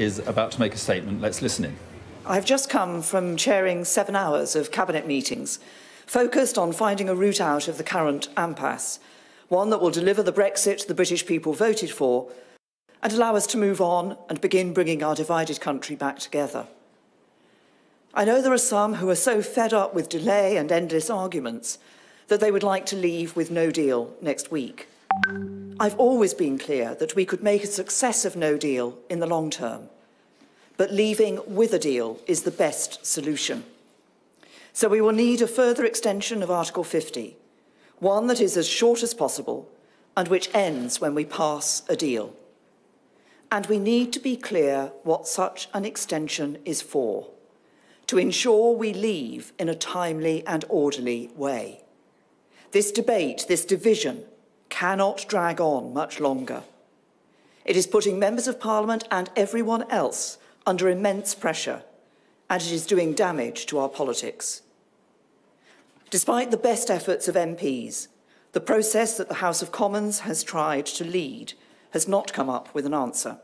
is about to make a statement. Let's listen in. I've just come from chairing 7 hours of cabinet meetings focused on finding a route out of the current impasse, one that will deliver the Brexit the British people voted for and allow us to move on and begin bringing our divided country back together. I know there are some who are so fed up with delay and endless arguments that they would like to leave with no deal next week. I've always been clear that we could make a success of no deal in the long term, but leaving with a deal is the best solution. So we will need a further extension of Article 50, one that is as short as possible and which ends when we pass a deal. And we need to be clear what such an extension is for, to ensure we leave in a timely and orderly way. This debate, this division, cannot drag on much longer. It is putting members of Parliament and everyone else under immense pressure, and it is doing damage to our politics. Despite the best efforts of MPs, the process that the House of Commons has tried to lead has not come up with an answer.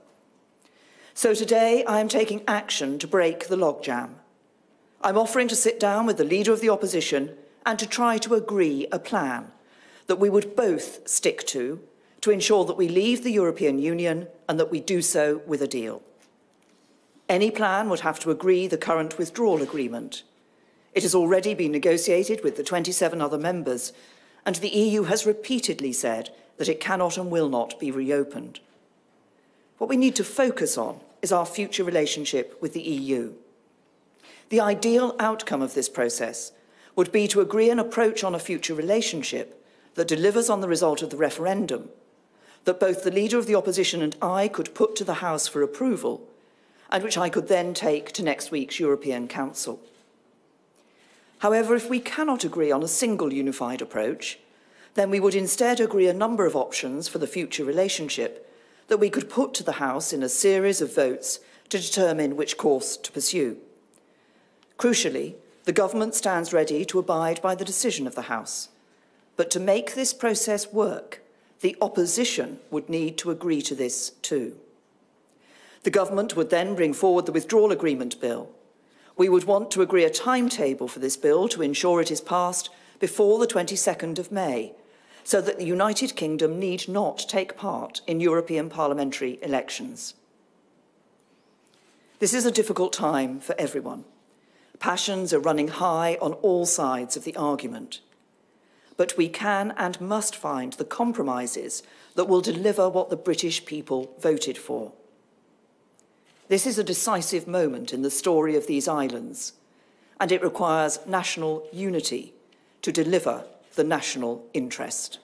So today I am taking action to break the logjam. I'm offering to sit down with the Leader of the Opposition and to try to agree a plan that we would both stick to ensure that we leave the European Union and that we do so with a deal. Any plan would have to agree the current withdrawal agreement. It has already been negotiated with the 27 other members, and the EU has repeatedly said that it cannot and will not be reopened. What we need to focus on is our future relationship with the EU. The ideal outcome of this process would be to agree an approach on a future relationship that delivers on the result of the referendum, that both the Leader of the Opposition and I could put to the House for approval, and which I could then take to next week's European Council. However, if we cannot agree on a single unified approach, then we would instead agree a number of options for the future relationship that we could put to the House in a series of votes to determine which course to pursue. Crucially, the government stands ready to abide by the decision of the House. But to make this process work, the opposition would need to agree to this too. The government would then bring forward the withdrawal agreement bill. We would want to agree a timetable for this bill to ensure it is passed before the 22nd of May, so that the United Kingdom need not take part in European parliamentary elections. This is a difficult time for everyone. Passions are running high on all sides of the argument. But we can and must find the compromises that will deliver what the British people voted for. This is a decisive moment in the story of these islands, and it requires national unity to deliver the national interest.